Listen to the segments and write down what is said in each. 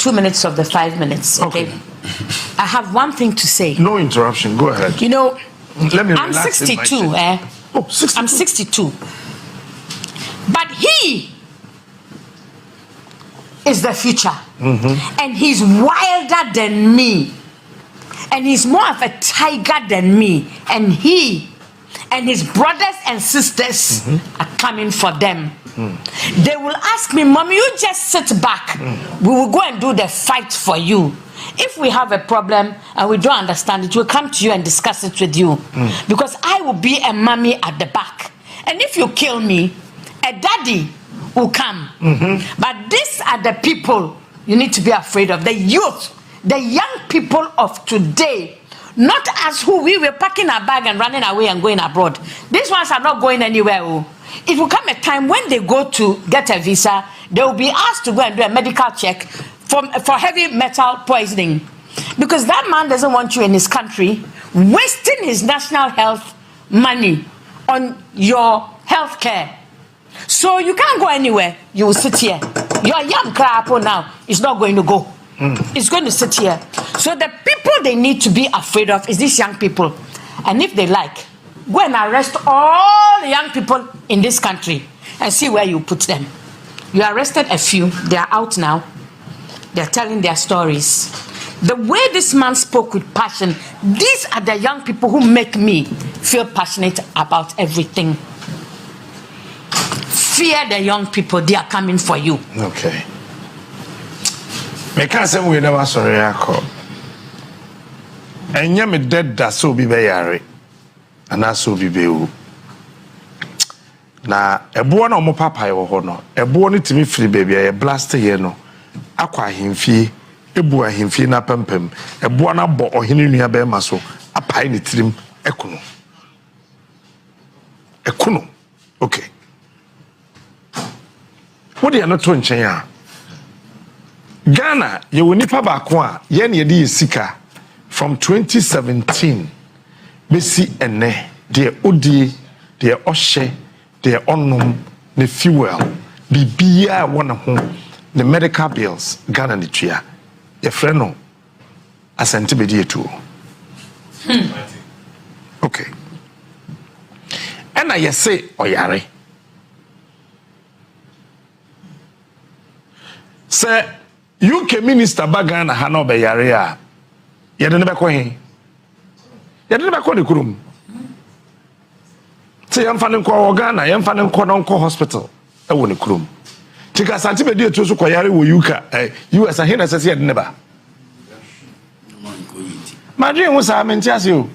2 minutes of the 5 minutes. Okay. I have one thing to say. No interruption. Go ahead. You know, let me. I'm 62. Oh, 62. I'm 62. But he is the future, and he's wilder than me, and he's more of a tiger than me, and he and his brothers and sisters are coming for them. They will ask me, Mommy, you just sit back. We will go and do the fight for you. If we have a problem and we don't understand it, we'll come to you and discuss it with you. Because I will be a mommy at the back. And if you kill me, a daddy will come. But these are the people you need to be afraid of. The youth, the young people of today. Not as who we were packing our bag and running away and going abroad. These ones are not going anywhere. It will come a time when they go to get a visa, they will be asked to go and do a medical check for heavy metal poisoning. Because that man doesn't want you in his country wasting his national health money on your health care. So you can't go anywhere. You will sit here. Your young crap now is not going to go. It's going to sit here. So the people they need to be afraid of is these young people. And if they like, go and arrest all the young people in this country and see where you put them. You arrested a few. They are out now. They're telling their stories. The way this man spoke with passion, these are the young people who make me feel passionate about everything. Fear the young people. They are coming for you. Okay. Me can't say we never sorry ako. Enya me dead da so bi be yare. Ana so bi be wu. Na ebo na omo papa ye wo ho no. Ebo no timi firi baby ye blast ye no. Akwa ahemfie, ebu ahemfie na pempem. Ebo na bo ohene nua be ma so. Apai ne tirim ekono. Ekono. Okay. What do you not to nchen ya? Ghana, ye will nipa bakwa, yen ye di sika from 2017. Besi ene, de odi, de oshe, de onum, the fuel, the biya wana home, the medical bills, Ghana ni chia. Ye freno, asante bedi etu. Okay. Ena ye say oyare. Say, UK minister bagana hano be yare a yede ne beko he yede ne beko de kurum se yamfa ne nko Ghana yamfa ne nko no hospital e wo ne kurum tika santi be de etu so koyare wo UK US a he na sese yede ne ba madwe wo sa menti ase o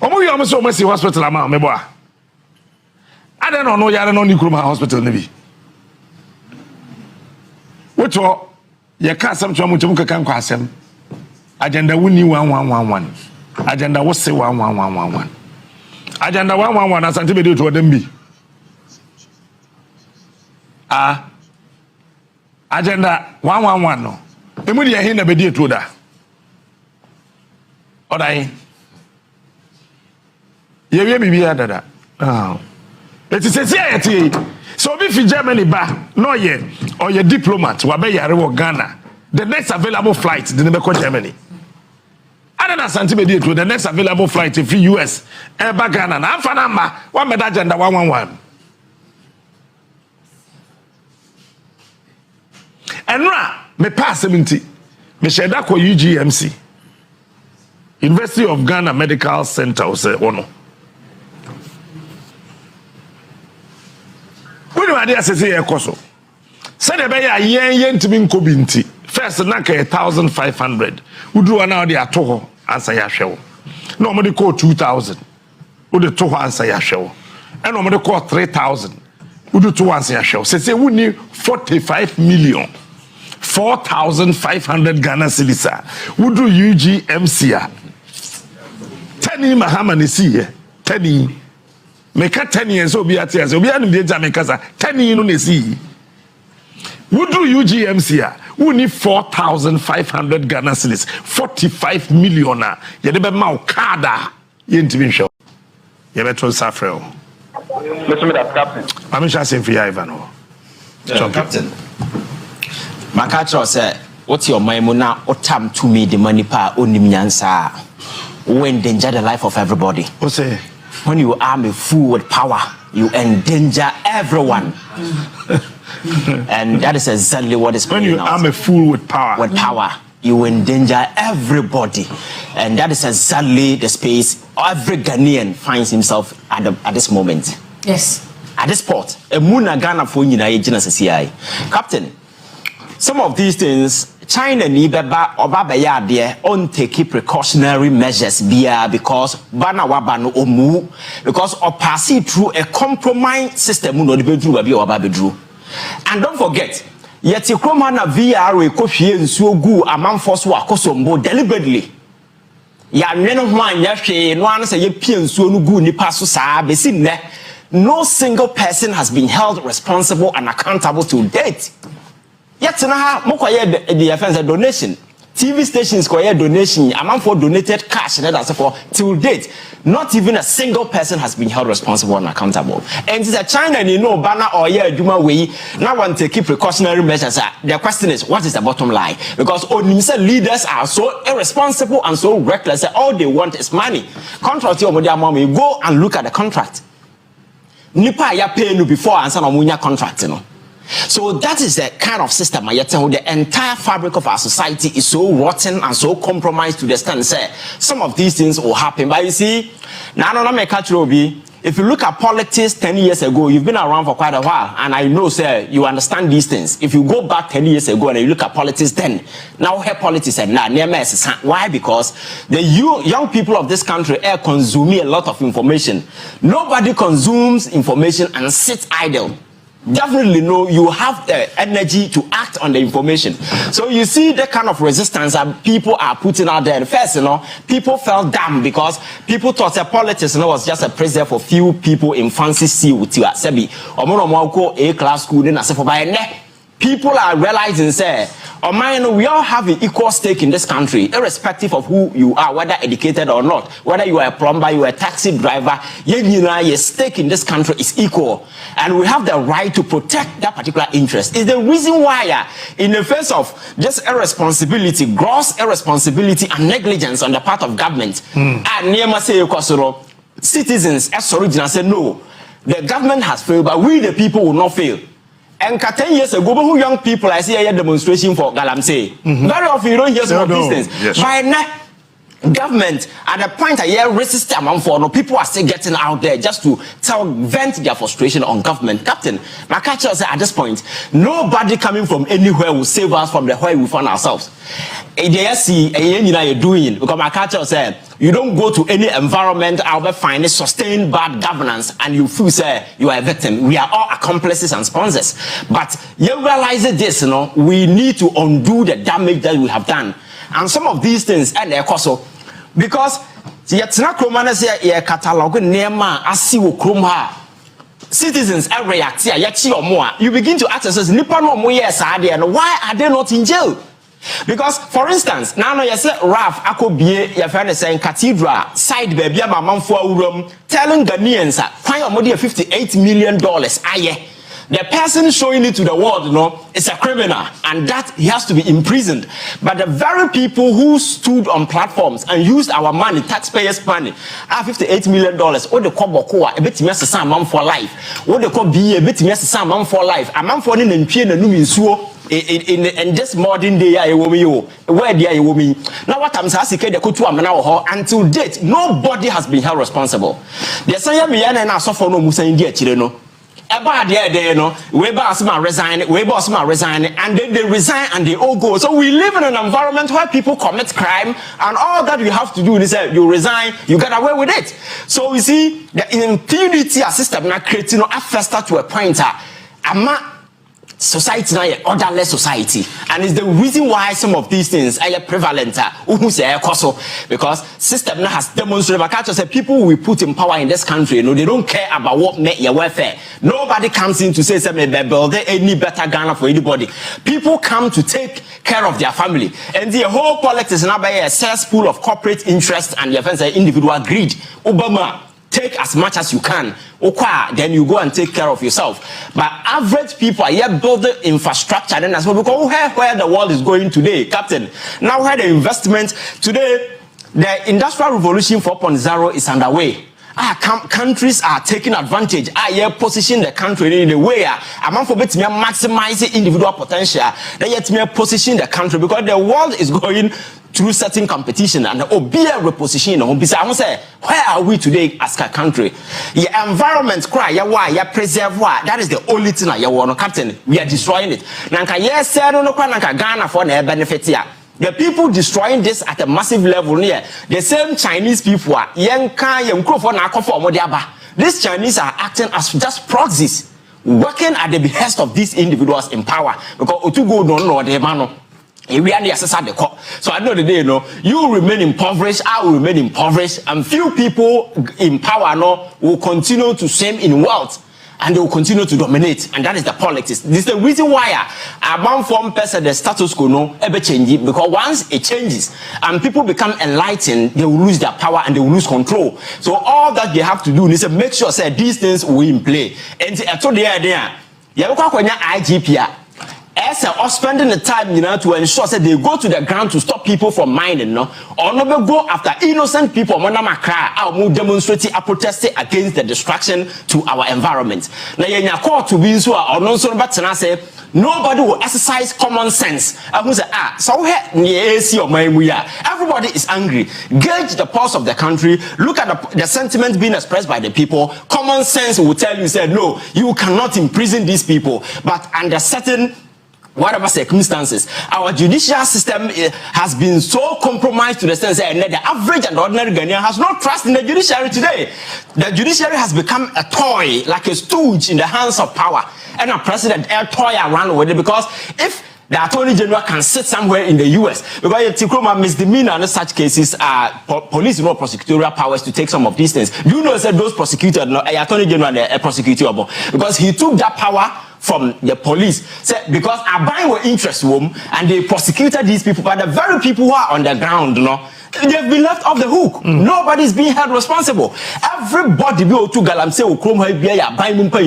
omo yi omo so omo si hospital ama me bo a ade no no yare no ni kurum hospital ne bi Woto ye ka asem twa mutum kaka nkwa asem agenda wuni 1111 agenda wo se 1111 agenda 111 asante be de to dem bi agenda 111 no emu de he na be de to da odai ye wie bibia dada it is say so if in Germany ba no ye or your diplomat wa be yare wo Ghana the next available flight the never call Germany ana na santi be to the next available flight free US ba Ghana na amfa na ma wa meda agenda 111 enra me pass 70 me sheda ko UGMC University of Ghana Medical Center o se ono I say a coso. Said a bear yen to be nkobinti. First, naka 1,500. We do an hour at Toho answer your show. Normally call 2,000. We do Toho answer your show. And normally call 3,000. We do 2 answer your show. Say we need 45 million. 4,500 Ghana cedis. We do UGMC. 10 Mahama is here. 10. Make 10 years obi at years obi anu dey Jamaica 10 years no see we do UGMC we need 4,500 Ghana cedis 45 million ye dey be ma card ye ntimi show ye beto safrel Mr. Captain I'm just saying for Ivan Captain Makacho say, what's your maimuna otam to me the money pa onimnyansa? Who endanger the life of everybody? What's it? When you arm a fool with power, you endanger everyone. And that is exactly what is going on. When you arm a fool with power. With power, you endanger everybody. And that is exactly the space every Ghanaian finds himself at this moment. Yes. At this spot, a Muna Ghana for CI. Captain, some of these things, China ni beba oba ya there on take precautionary measures because bana wabano omu because or pass it through a compromise system no the bedru abi oba bedru. And don't forget, yet Kroma na VR ekofie nsuo gu amanfo so akosombo deliberately. Ya nwene ho anya hwe no an say ye pie nsuo no gu nipa so saa besi ne. No single person has been held responsible and accountable to date. Yet na mokoye the offense donation. TV stations koye donation, amount for donated cash and that's for till date. Not even a single person has been held responsible and accountable. And it's a China and you know banner or Juma way. Now want to keep precautionary measures. The question is, what is the bottom line? Because leaders are so irresponsible and so reckless that all they want is money. Contract your mommy, go and look at the contract. Nipa ya pay you before and some amunya contract, you know. So that is the kind of system the entire fabric of our society is so rotten and so compromised to the extent say some of these things will happen. But you see, if you look at politics 10 years ago, you've been around for quite a while, and I know, sir, you understand these things. If you go back 10 years ago and you look at politics then, now here politics and now near mess. Why? Because the young people of this country are consuming a lot of information. Nobody consumes information and sits idle. Definitely no, you have the energy to act on the information. So you see the kind of resistance that people are putting out there. First, people felt dumb because people thought that politics was just a preserve for few people in fancy seat. A-class school, then I said for by people are realizing, say, we all have an equal stake in this country, irrespective of who you are, whether educated or not, whether you are a plumber, you are a taxi driver, your stake in this country is equal. And we have the right to protect that particular interest. It's the reason why, in the face of just irresponsibility, gross irresponsibility and negligence on the part of government, citizens as original say, no, the government has failed, but we the people will not fail. And 10 years ago, who young people I see a demonstration for Galamsey. Very often you don't hear some of these things. Yes. By now, government at the point a year resist amount for no people are still getting out there just to vent their frustration on government. Captain, my catcher said at this point, nobody coming from anywhere will save us from the where we find ourselves. They see you're doing because my catcher said you don't go to any environment out find sustained bad governance and you feel say you are a victim. We are all accomplices and sponsors. But you realize this, we need to undo the damage that we have done. And some of these things and they're also because yetna kroma na say ye catalog nema asi wo krom ha citizens are react here yechi omo a you begin to ask yourself nipa no omo yes ade no why are they not in jail? Because for instance now you say Raf akobie your friend is saying cathedral side baby amanfo awuram telling Ghanaians kwan omo dey $58 million aye. The person showing it to the world, is a criminal, and that he has to be imprisoned. But the very people who stood on platforms and used our money, taxpayers' money, $58 million. What they call Bokoa, a bit yes, a man for life. What they call be a bit yes, a man for life. A man for in Pien and Numinsuo in this modern day, where they are women. Now, what I'm saying, the Kutu Amana until date, nobody has been held responsible. The Sayamian and Asofo no Musa India Chireno. About we boss resign, and then they resign and they all go. So we live in an environment where people commit crime, and all that you have to do is you resign, you get away with it. So you see, the impunity system now creating a faster to a point. Society now an orderless society, and it's the reason why some of these things are prevalent. Because system now has demonstrated that people we put in power in this country, they don't care about what make your welfare. Nobody comes in to say build any better Ghana for anybody. People come to take care of their family, and the whole politics is now by a cesspool of corporate interest and the individual greed. Obama take as much as you can. Okay, then you go and take care of yourself. But average people are here building infrastructure, and as well, because where the world is going today, Captain. Now where the investment today, the Industrial Revolution 4.0 is underway. Countries are taking advantage. Position the country in a way among for better maximize individual potential. They yet me position the country because the world is going through certain competition and be a reposition. I want say, where are we today as a country? Your environment cry, ya preserve that is the only thing I want, Captain. We are destroying it. Nanka yes, sir, no nanka Ghana for the benefit here. The people destroying this at a massive level near the same Chinese people are these Chinese are acting as just proxies, working at the behest of these individuals in power because Otugo don't know the man. So I know the day, you will remain impoverished, I will remain impoverished, and few people in power will continue to swim in wealth. And they will continue to dominate, and that is the politics. This is the reason why among form person the status quo ever change because once it changes and people become enlightened, they will lose their power and they will lose control. So all that they have to do is to make sure that these things will in play. And I told the idea, you have IGP. As or spending the time, to ensure that they go to the ground to stop people from mining, or not go after innocent people. Or demonstrating, protesting against the destruction to our environment. Now, you call to be so or non so, but say nobody will exercise common sense. I will say, so everybody is angry. Gauge the pulse of the country. Look at the sentiment being expressed by the people. Common sense will tell you, say, no, you cannot imprison these people, but under certain whatever circumstances, our judicial system has been so compromised to the sense that the average and ordinary Ghanaian has no trust in the judiciary today. The judiciary has become a toy, like a stooge in the hands of power, and a president a toy around with it because if the Attorney General can sit somewhere in the US because Tikroma misdemeanor and such cases are police no prosecutorial powers to take some of these things. You know, said those prosecutors, Attorney General and prosecutor because he took that power from the police because our buying were interest and they prosecuted these people, but the very people who are on the ground, they've been left off the hook. Nobody's being held responsible. Everybody be to Galamse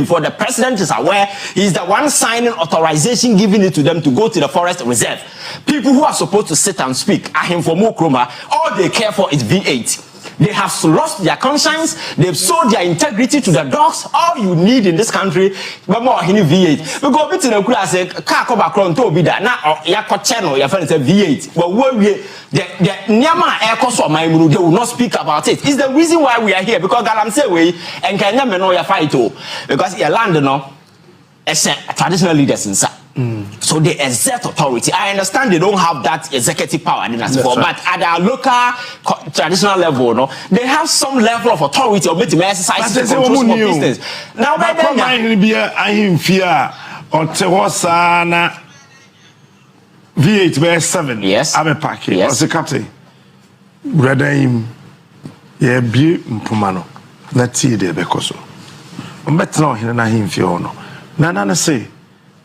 for the president is aware. He's the one signing authorization, giving it to them to go to the forest reserve. People who are supposed to sit and speak are him for Mokroma. All they care for is V8. They have lost their conscience. They've sold their integrity to the dogs. All you need in this country, but more in V8. We go bit in the class, car come back on to be that now. Ya channel, your friend said V8. But when we the Nyama air cost of my they will not speak about it. It's the reason why we are here because I'm saying we and can never know your fight because your land as traditional leaders inside. So they exert authority. I understand they don't have that executive power, but at our local traditional level, they have some level of authority or maybe exercise to control some of these things. Now, I am fear or Tewasana V8 verse 7. Yes, I'm a packet. Yes, the captain. Brother him, yeah, be Pumano. That's it, because I'm better now. Here, I him fear no. Nana say.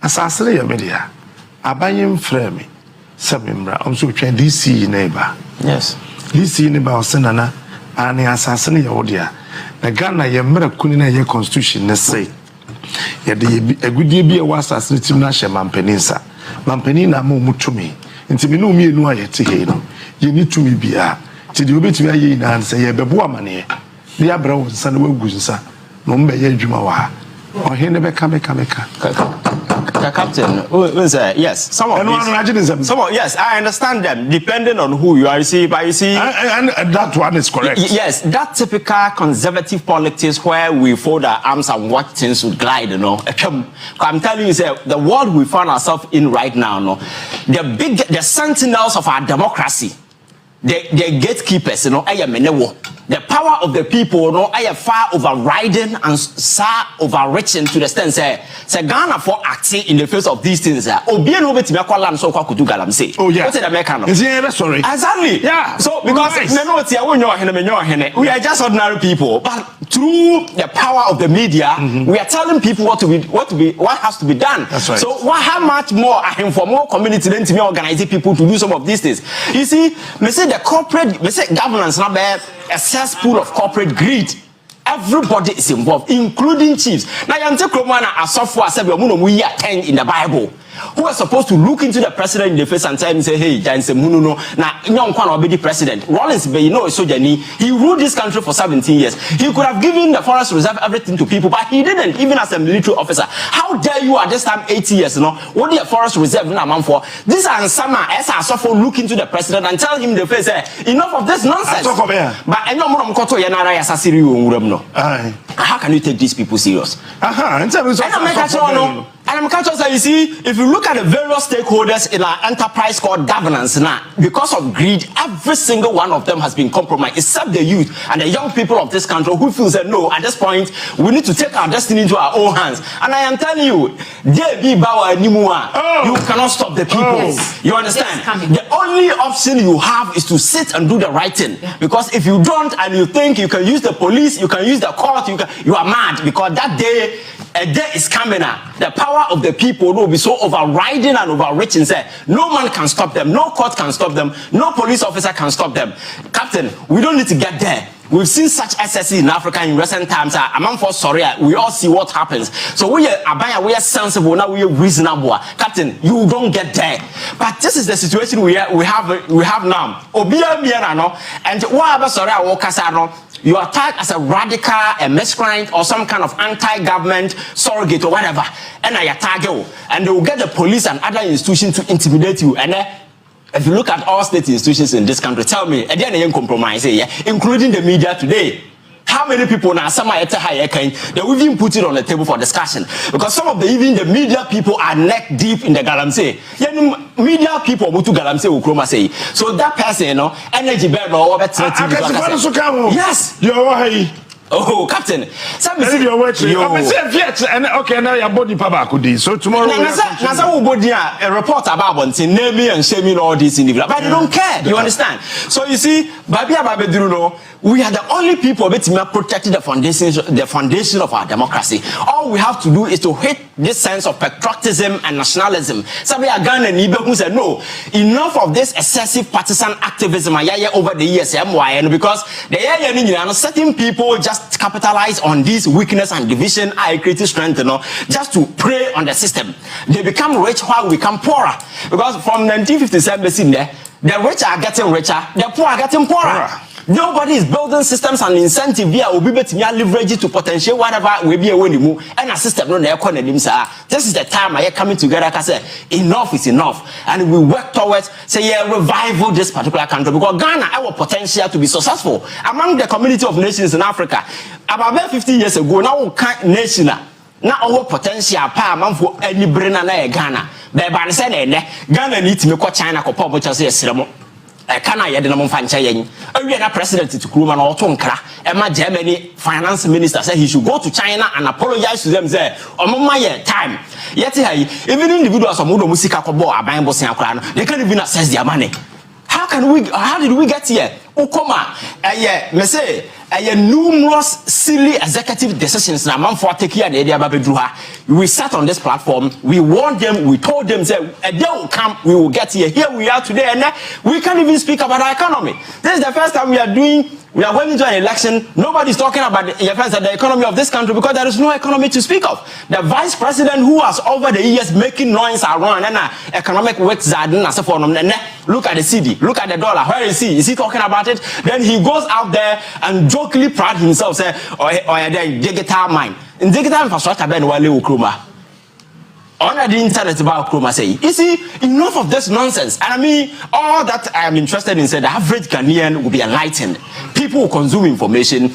Asasere ya media abayem frame sabimra omso twen DC neighbor. Yes, DC neighbor osenana ani asasere ya odia na Ghana ye mra kuni na ye constitution ne say ye de agudie bi e wasasere tim na hye mampani na ma omutumi ntimi no mienu ayete he no ye ni tumi bia ti de obetumi aye na anse ye bebo amane ne ya bra wonsa na wagu nsa no mbe ye adwuma wa ohene beka Captain, yes, some of yes, I understand them, depending on who you are, you see, but you see... And that one is correct. Yes, that typical conservative politics where we fold our arms and watch things would glide, I'm telling you, the world we find ourselves in right now, the sentinels of our democracy, the gatekeepers, the power of the people, are far overriding and far overreaching to the extent say Ghana for acting in the face of these things. Oh yes. What's the sorry. Exactly. Yeah. So because we are just ordinary people, but through the power of the media, we are telling people what has to be done. That's right. So how much more I am for more community than to me organizing people to do some of these things. You see, me say the corporate, me say governance not bad. A cesspool of corporate greed. everybody is involved, including chiefs. Now, Yante Kromana are software, said, we are 10 in the Bible, who are supposed to look into the president in the face and tell him, say, hey, Jansen Mununo, now, young Kwan will be the president. Rollins, you know, is so Jenny. He ruled this country for 17 years. He could have given the forest reserve everything to people, but he didn't, even as a military officer. How dare you at this time, 80 years, you know, what the forest reserve in a man for? These are some as I suffer look into the president and tell him in the face, enough of this nonsense. But I know how can you take these people serious? And I'm catching you see, if you look at the various stakeholders in our enterprise called governance now, because of greed, every single one of them has been compromised, except the youth and the young people of this country who feel that no, at this point, we need to take our destiny into our own hands. And I am telling you, you cannot stop the people. You understand? The only option you have is to sit and do the right thing. Because if you don't and you think you can use the police, you can use the court, you are mad, because that day, a day is coming now. The power of the people will be so overriding and overreaching. Say, no man can stop them, no court can stop them, no police officer can stop them. Captain, we don't need to get there. We've seen such excesses in Africa in recent times. I'm for sorry, we all see what happens. So we are sensible now, we are reasonable. Captain, you don't get there. But this is the situation we have now. And what sorry, you are tagged as a radical, a miscreant, or some kind of anti-government surrogate or whatever. And I tag you, and they will get the police and other institutions to intimidate you. And if you look at all state institutions in this country, tell me, and then they compromise, including the media today. How many people now they will even put it on the table for discussion? Because some of even the media people are neck deep in the galamsey. Media people go to galamsey ukroma say. So that person, you know, energy better or better. Yes, you're oh, Captain. You're watching. Okay, now your body papa could do. So tomorrow a report about one thing, naming and shaming all these individuals. But they don't care. You understand? So you see, we are the only people that protecting the foundation of our democracy. All we have to do is to hit this sense of patriotism and nationalism. So we are Ghana and Ibe who said, no, enough of this excessive partisan activism over the years, because certain people just capitalize on this weakness and division, creative strength, just to prey on the system. They become rich while we become poorer. Because from 1957, the rich are getting richer, the poor are getting poorer. Nobody is building systems and incentive via leverage to potential whatever we be away move and a system no this is the time I coming together and say enough is enough, and we work towards revival this particular country, because Ghana our potential to be successful among the community of nations in Africa. About 50 years ago, now nation now our potential pa man for any brain na Ghana. But say Ghana need to make China ko pop say can I had no fancha yen? A president to Kruman or Tonkra, and my Germany finance minister said he should go to China and apologize to them there on my time. Yet, even individuals of Mudo Musika Kobo are buying Bosian, they can't even access their money. How did we get here? Ukoma, numerous silly executive decisions na man for take here the area babedruha. We sat on this platform, we warned them, we told them say a day will come, we will get here. Here we are today, and we can't even speak about our economy. This is the first time we are going into an election. Nobody's talking about the economy of this country, because there is no economy to speak of. The vice president who has over the years making noise around and economic works look at the CD, look at the dollar. Where is he? Is he talking about it? Then he goes out there and jokingly proud himself, say, the digital mind. In digital infrastructure, Ben Wale Ukruma. On the internet about Ukruma say, you see, enough of this nonsense. And I mean, all that I am interested in, said the average Ghanaian will be enlightened. People will consume information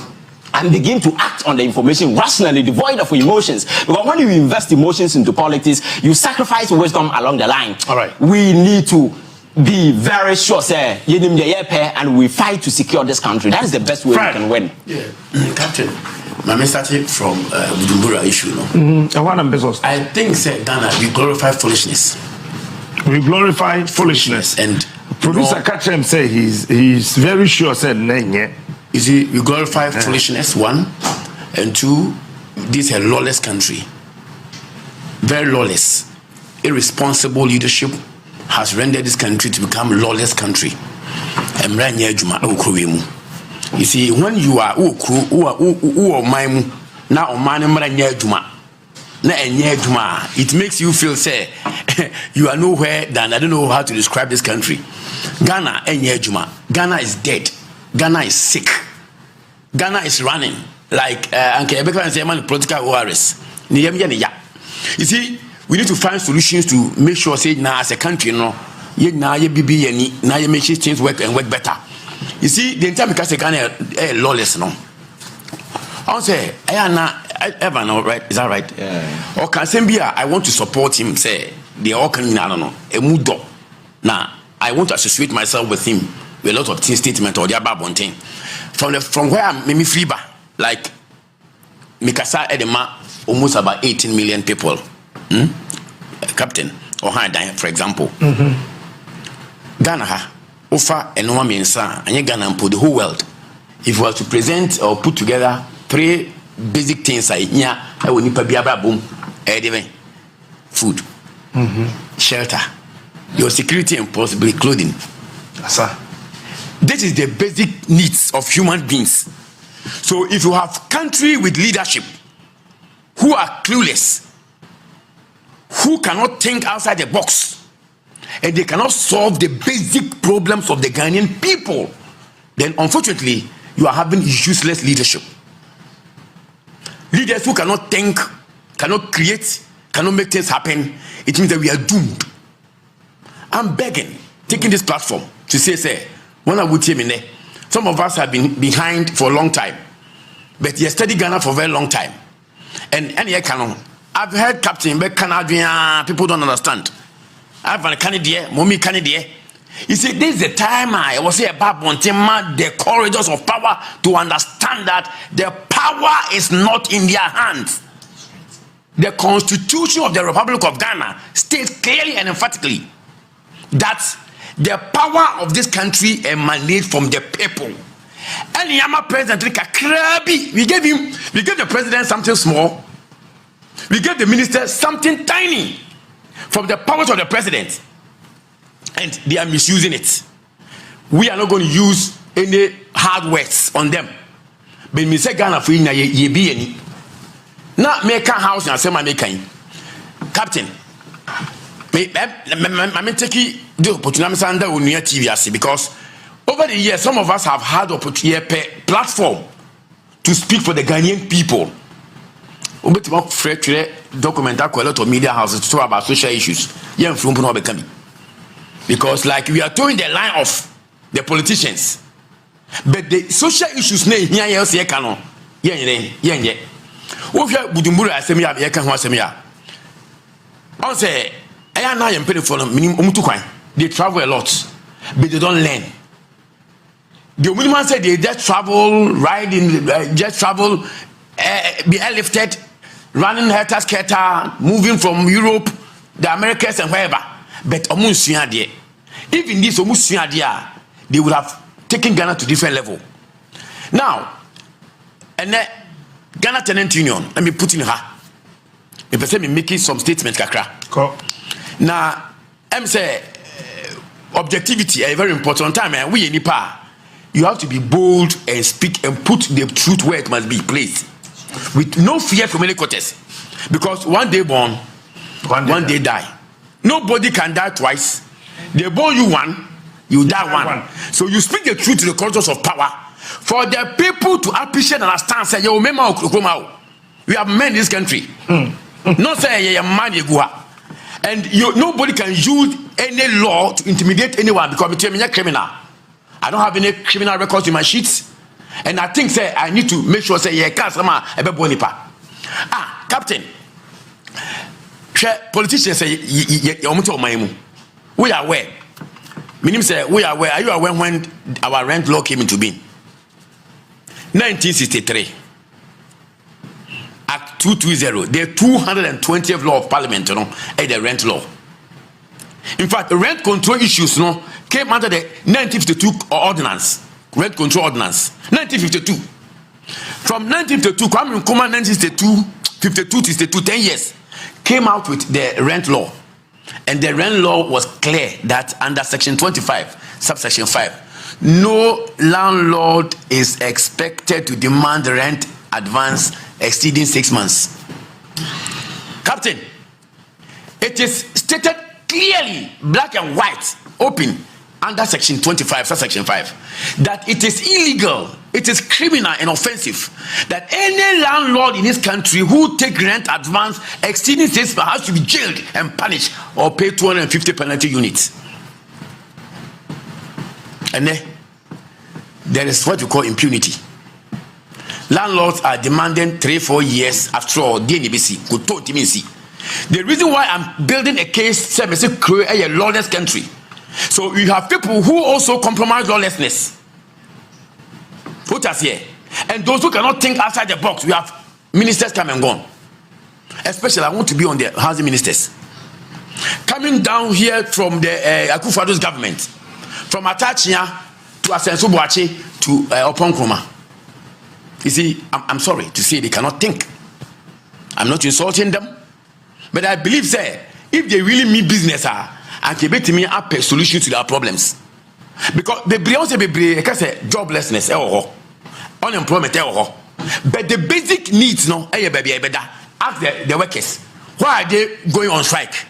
and begin to act on the information rationally, devoid of emotions. Because when you invest emotions into politics, you sacrifice wisdom along the line. All right. We need to be very sure, say, and we fight to secure this country. That is the best way we can win. Yeah, Captain. I started from Bujumbura issue. I think, say, Ghana, we glorify foolishness. We glorify foolishness. And producer Kachem say he's very sure said nenye. You see, we glorify foolishness, one, and two, this is a lawless country. Very lawless. Irresponsible leadership has rendered this country to become a lawless country. You see, when you are maimu na omane mra nya adwuma na enye adwuma, it makes you feel say you are nowhere than, I don't know how to describe this country. Ghana enye adwuma. Ghana is dead. Ghana is sick. Ghana is running like Anke Ebeka say man political ORS. You see, we need to find solutions to make sure say now as a country ye na ye bibi ye ni na ye make things work and work better. You see, the entire because Ghana lawless no. I say Evan, right? Is that right? Yeah. Or Kasembia, I want to support him. Say they all can, I don't know, a mudo. Now I want to associate myself with him with a lot of statement or the above one thing. From where I'm maybe free bar, like Mikasa Edema, almost about 18 million people. Captain or high, for example. Ghana ha offer and no means and Ghana and put the whole world. If we were to present or put together 3 basic things like I will need boom, food, shelter, your security and possibly clothing. This is the basic needs of human beings. So if you have country with leadership who are clueless, who cannot think outside the box, and they cannot solve the basic problems of the Ghanaian people, then unfortunately you are having useless leadership. Leaders who cannot think, cannot create, cannot make things happen, it means that we are doomed. I'm begging, taking this platform to say, when I would team in there, some of us have been behind for a long time, but you study Ghana for a very long time. And I've heard Captain, but Canadian people don't understand. I've a Canadian, Mommy Canadian. You see, this is the time I was here about the corridors of power to understand that the power is not in their hands. The Constitution of the Republic of Ghana states clearly and emphatically that the power of this country emanates from the people. And Yama President we gave the president something small. We gave the minister something tiny from the powers of the president. And they are misusing it. We are not going to use any hard words on them. But me say Ghana for ye be any. Now make a house and say my making. Captain, I take the opportunity under Unia TV because over the years some of us have had opportunity platform to speak for the Ghanaian people. Document a lot of media houses to talk about social issues. Because like we are towing the line of the politicians, but the social issues they travel a lot, but they don't learn. The women said they just travel, be airlifted, running helter-skelter, moving from Europe, the Americas and wherever. But even this they would have taken Ghana to different level. Now, and then Ghana Tenant Union, let me put in her. If I me making some statements, kakra. Now, I'm say objectivity is very important time, and we in Nipa, you have to be bold and speak and put the truth where it must be placed, with no fear from any quarters, because one day born, one day die. Nobody can die twice. They born you one, you die one. So you speak the truth to the cultures of power for the people to appreciate and understand. Say, yo, we have men in this country. Not say you're man you go. And nobody can use any law to intimidate anyone because I'm a criminal. I don't have any criminal records in my sheets. And I think say I need to make sure say you can't Captain. Politicians say we are aware. Meaning say we are aware. Are you aware when our rent law came into being? 1963. Act 220, the 220th law of parliament, the rent law. In fact, the rent control issues, came under the 1952 ordinance, rent control ordinance, 1952. From 1952, Kwame Nkrumah 1962, 52 to 62, 10 years, came out with the rent law. And the rent law was clear that under section 25, subsection 5, no landlord is expected to demand rent advance exceeding 6 months. Captain, it is stated clearly, black and white, open, under section 25, subsection 5, that it is illegal, it is criminal and offensive that any landlord in this country who take rent advance exceeding 6 months has to be jailed and punished or pay 250 penalty units. And then there is what you call impunity. Landlords are demanding 3-4 years after all. The reason why I'm building a case, say, create a lawless country. So you have people who also compromise lawlessness. Put us here. And those who cannot think outside the box, we have ministers come and gone. Especially, I want to be on the housing ministers. Coming down here from the Akufo-Addo's government, from Atachia to Asenso Boache to Oponkroma. You see, I'm sorry to say they cannot think. I'm not insulting them. But I believe, say, if they really mean business, and they bet me up a solution to their problems. Because the joblessness, unemployment, but the basic needs, no, ask the workers, why are they going on strike?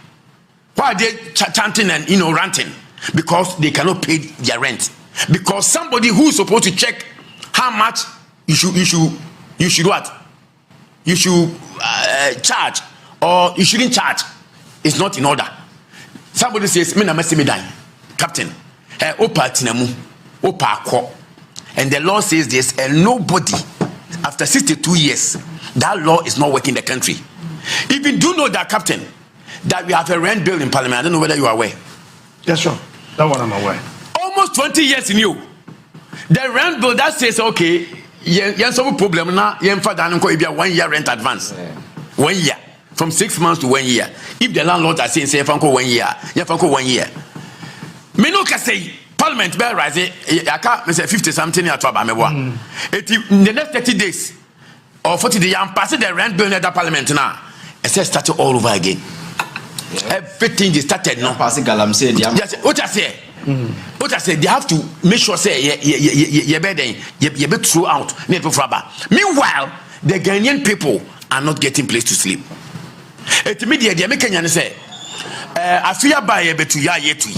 Why are they chanting and ranting? Because they cannot pay their rent. Because somebody who is supposed to check how much you should what? You should charge or you shouldn't charge is not in order. Somebody says, Captain, Opa Tinamu, Opa Ko. And the law says this, and nobody, after 62 years, that law is not working in the country. Even do know that, Captain, that we have a rent bill in Parliament. I don't know whether you are aware. Yes, sure. That one I'm aware. Almost 20 years in you. The rent bill that says, okay, you some problem now, you have 1 year rent advance. 1 year. From 6 months to 1 year. If the landlord are saying, say, 1 year, you have 1 year. Me no can say, Parliament bear rise, I can't say 50 something at Wabamewa. In the next 30 days or 40 days, I'm passing the rent bill in the Parliament now. It says started all over again. Yeah. Everything is started now. Passing Galam said, yes, what I say. What I said, they have to make sure, say, you better throw out. Meanwhile, the Ghanaian people are not getting place to sleep. It media the American say I fear by a betu ya yetu.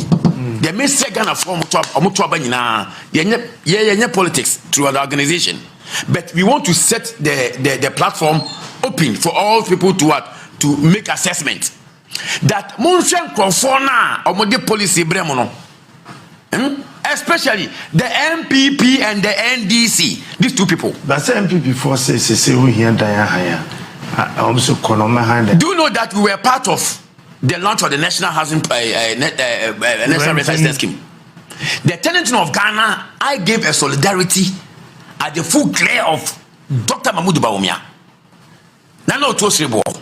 They may say Ghana form politics through an organization. But we want to set the platform open for all people to what? To make assessment. That Monshan Crofona or Mode policy bremono. Especially the MPP and the NDC, these two people. But MPP for say we here higher. Do you know that we were part of the launch of the National Housing National Residence Scheme? The tenant of Ghana, I gave a solidarity at the full glare of Dr. Mahmoud Bawumia. Nano Tosrebo, 2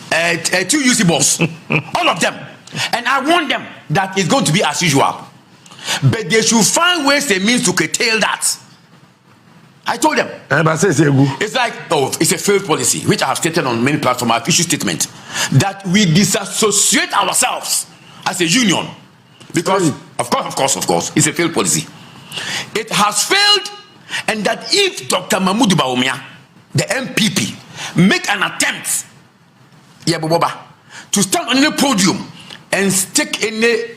UC boss, all of them. And I warned them that it's going to be as usual. But they should find ways and means to curtail that. I told them. It's like, it's a failed policy, which I have stated on many platforms, I've issued statement, that we disassociate ourselves as a union. Because, of course, it's a failed policy. It has failed, and that if Dr. Mahmoud Bawumia, the MPP, make an attempt, to stand on the podium and stick in the,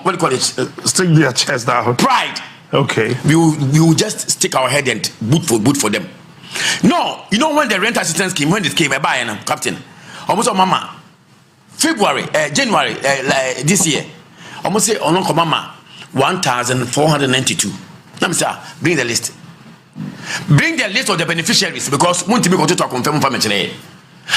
what do you call it? Stick their chest out. Pride. Okay. We will just stick our head and boot for them. No, when the rent assistance scheme, when it came, I buy Captain. Almost mama. January this year. Almost say Ononko Mama 1,492. Let me say, bring the list. Bring the list of the beneficiaries because want to be going to confirm information.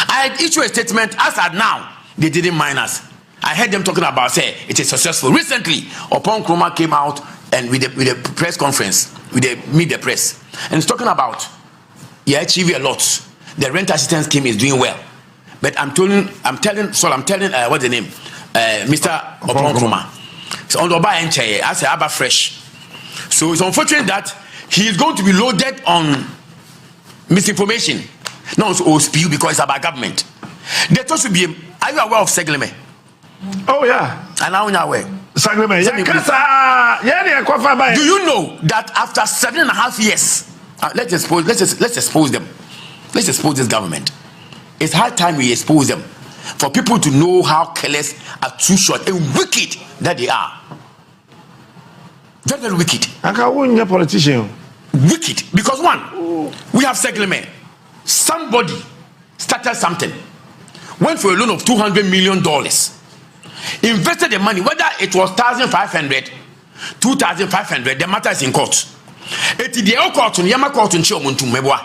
I had issued a statement as at now, they didn't mind us. I heard them talking about say it is successful. Recently, Oponkroma came out and with a press conference, meet the press, and it's talking about achieving a lot. The rent assistance scheme is doing well, but I'm telling what's the name, Mr. Oponkroma. So on the Eii I say Abba Fresh. So it's unfortunate that he is going to be loaded on misinformation, not on spew because it's about government. There should be. Are you aware of Segleme? Oh yeah. And now you're aware. Saglement, do you know that after 7.5 years, let's expose them. Let's expose this government. It's high time we expose them for people to know how careless, too short, and wicked that they are. Very, very wicked. I can't a politician. Wicked. Because one, we have Saglement. Somebody started something, went for a loan of $200 million, invested the money, whether it was 1,500, 2,500, the matter is in court. It is the court in Yama court in Chomuntu Mebwa.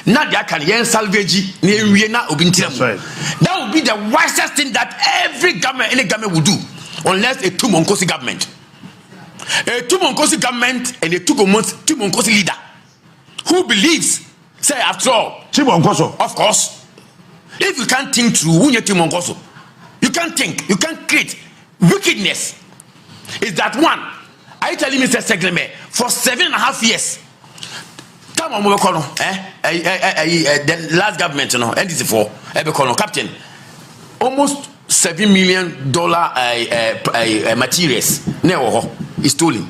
Not that can yen salvage that would be the wisest thing that every government, any government would do, unless a two-monkosi government. A two-monkosi government and a two-monkosi leader who believes, say after all, of course, if you can't think through, you can't think, you can't create wickedness. Is that one? Are you telling me, Mr. Saglement, for 7.5 years? The last government, you know, NDC4, Captain, almost $7 million materials is stolen.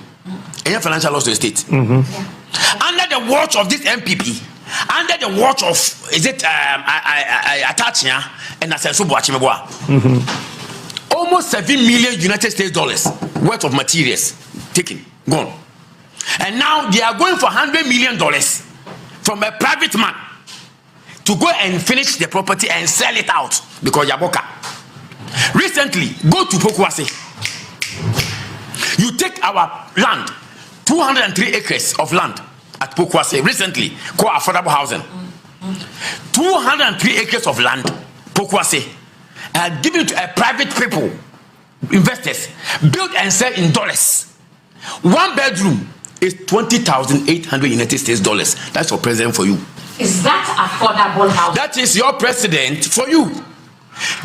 Any financial loss to the state. Under the watch of this MPP, under the watch of Atachia and Asensubo Achimebwa, almost $7 million United States dollars worth of materials taken, gone. And now they are going for $100 million from a private man to go and finish the property and sell it out because Yaboka. Recently, go to Pokuase. You take our land, 203 acres of land at Pokuase recently, called affordable housing. 203 acres of land, Pokuase, and given to a private people, investors, built and sell in dollars. 1 bedroom is 20,800 United States dollars. That's your president for you. Is that affordable housing? That is your president for you.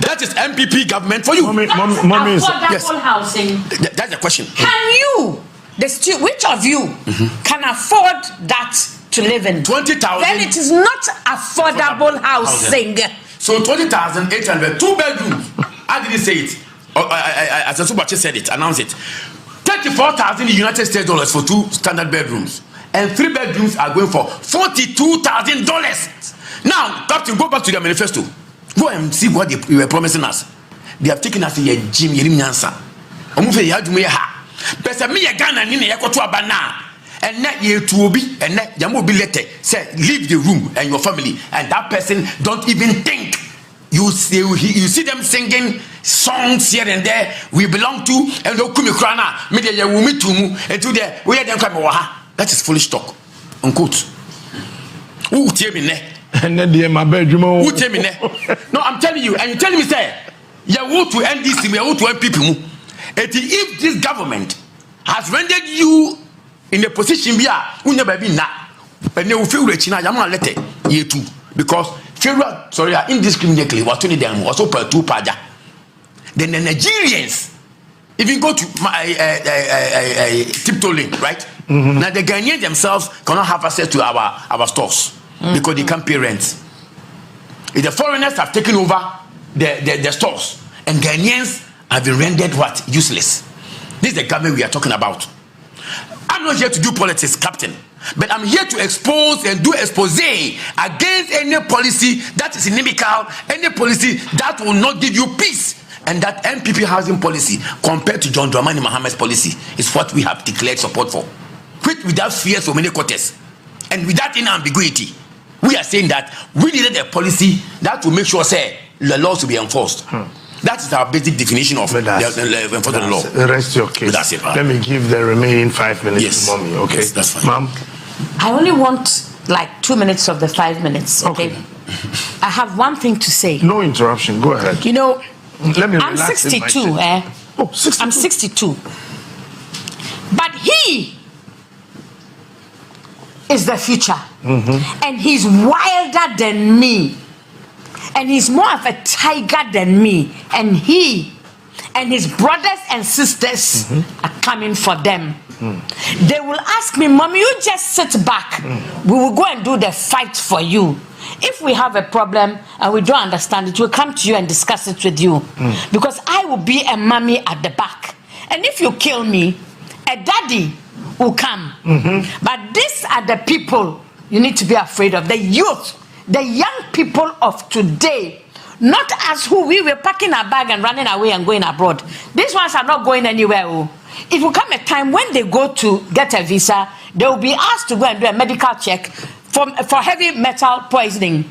That is MPP government for you. Affordable housing. That's the question. Can you, which of you can afford that to live in? 20,000. Then it is not affordable housing. So 20,800, 2 bedrooms. How did he say it? As Subachi said it, announced it. 34,000 United States dollars for 2 standard bedrooms, and 3 bedrooms are going for $42,000. Now, Captain, go back to their manifesto. Go and see what they were promising us. They have taken us a gym, Yerim Pesa me a Ghana Nina Yakoto Abana, and net ye to be, and net Yamobi letter say, leave the room and your family, and that person don't even think. You see them singing songs here and there. We belong to and Okumikrana, media wumi tumu, and to there we are them come. That is foolish talk. Unquote. Who tell me ne? And then they my bedroom. Who tell me ne? No, I'm telling you, and you telling me say, you want to end this, you want to end people. If this government has rendered you in a position where you never been na, and they will feel rich now, you letter ye too, because federal indiscriminately was 20 them also per 2 paja. Then the Nigerians even go to tiptoeing, right? Now the Ghanaians themselves cannot have access to our stores because they can't pay rent. If the foreigners have taken over the stores, and Ghanaians have been rendered what? Useless. This is the government we are talking about. I'm not here to do politics, Captain, but I'm here to expose and do expose against any policy that is inimical, any policy that will not give you peace. And that MPP housing policy compared to John Dramani Mohammed's policy is what we have declared support for. Without fear for many quarters and without any ambiguity. We are saying that we needed a policy that will make sure, say, the laws will be enforced. That is our basic definition of the enforcement law. The rest okay. That's it. Let me give the remaining 5 minutes to Mommy. Okay, yes, that's fine. Ma'am. I only want like 2 minutes of the 5 minutes. Okay. I have one thing to say. No interruption. Go ahead. You know, let me I'm 62. Oh, 62. I'm 62. But he is the future, and he's wilder than me. And he's more of a tiger than me. And he and his brothers and sisters are coming for them. They will ask me, Mommy, you just sit back. We will go and do the fight for you. If we have a problem and we don't understand it, we'll come to you and discuss it with you. Because I will be a mommy at the back. And if you kill me, a daddy will come. But these are the people you need to be afraid of. The youth, the young people of today. Not us who we were packing our bag and running away and going abroad. These ones are not going anywhere. It will come a time when they go to get a visa, they will be asked to go and do a medical check for heavy metal poisoning.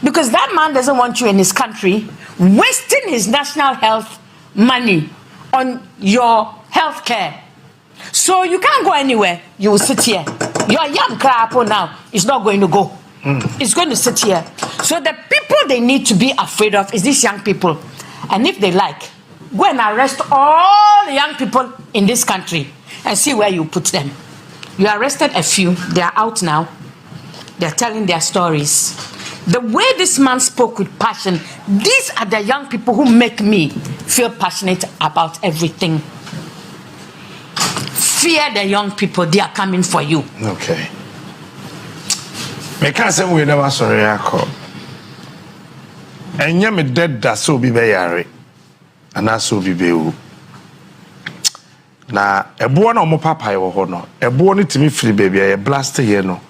Because that man doesn't want you in his country wasting his national health money on your health care. So you can't go anywhere. You will sit here. Your young crap now is not going to go. It's going to sit here. So the people they need to be afraid of is these young people. And if they like, go and arrest all the young people in this country and see where you put them. You arrested a few. They are out now. They're telling their stories. The way this man spoke with passion, these are the young people who make me feel passionate about everything. Fear the young people. They are coming for you. Okay. Because we never sorry I call. And me dead that so be yare. And I so be beau. Na a boy no more papa or honor. A boy to me free baby, a blaster here no.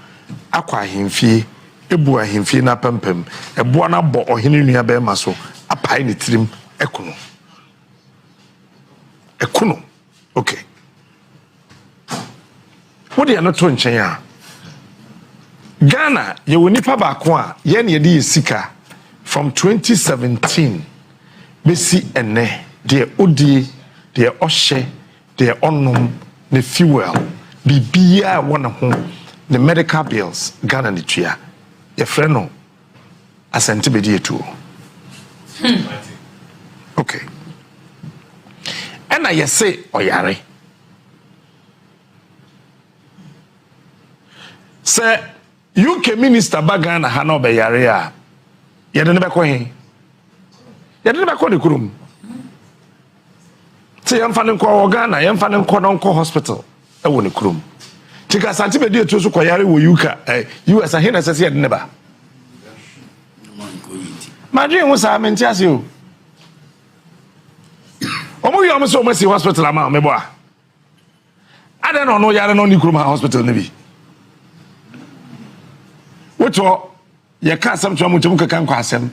Aqua him fee, a boy him fee na pempem, a boy na bo or hinia bear maso, a pine trim, a kuno. A kuno. Okay. What do you not to ya? Ghana, you will nipa bakwa, yen yedi sika from 2017. Besi ene, de odi, de oshe, de onum, the fuel, bibiya one home, the medical bills, Ghana ni tria. Your friend no, asante bedi etu. Okay. And I say oyare. Say UK minister bagana hano be yare a yede ne beko he yede ne beko de kurum say yamfa ne nko Ghana yamfa ne nko no nko hospital e wo ne kurum tika santi be de to so koyare wo UK US ahina sese yede ne ba madrin wo sa menti ase o omo yi omo so omo si hospital ama me bo a ade no no yare no ni kurum hospital ne bi Woto ye ka asem to amutum kaka nkwa asem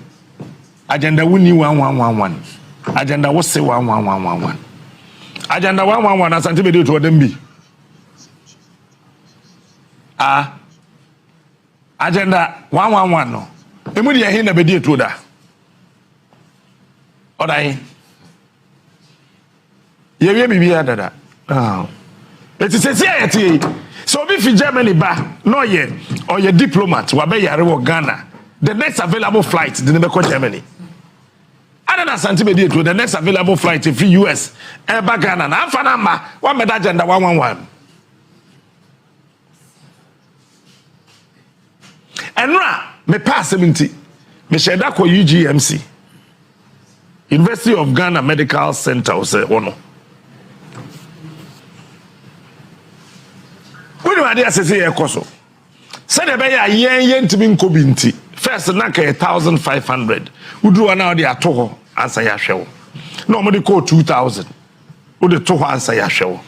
agenda wuni 1111 agenda wo se 1111 agenda 111 asante be de to odem bi agenda 111 no emu de hin na be de to da odai ye wie bibia dada it is say so if in Germany ba no ye or your diplomat wa be yare wo Ghana the next available flight the never call Germany other than santimedi to the next available flight free US ba Ghana na amfa na ma wa meda agenda 111 enra me pass 70 me sheda ko UGMC University of Ghana Medical Center o se ono Ade asese ye koso se de be ya yen ntimi nkobi nti first na ka 1500 uduru na ode ato ho ansa ya hwewo na omo de call 2000 ode to ho ansa ya hwewo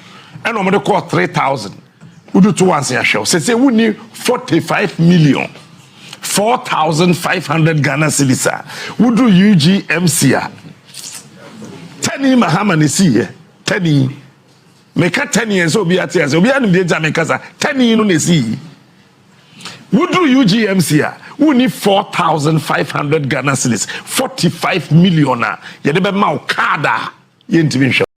and omo de call 3000 udu to ansa ya hwewo se wuni 45 million 4500 Ghana cedis udu UGMC a tani mahama ne siye tani Meka 10 years obi atiase obi anu de Jamaica sa 10 no nesi wudru UGMC a wuni 4500 Ghana cedis 45 million a ye de be ma o kada ye ntimi hwe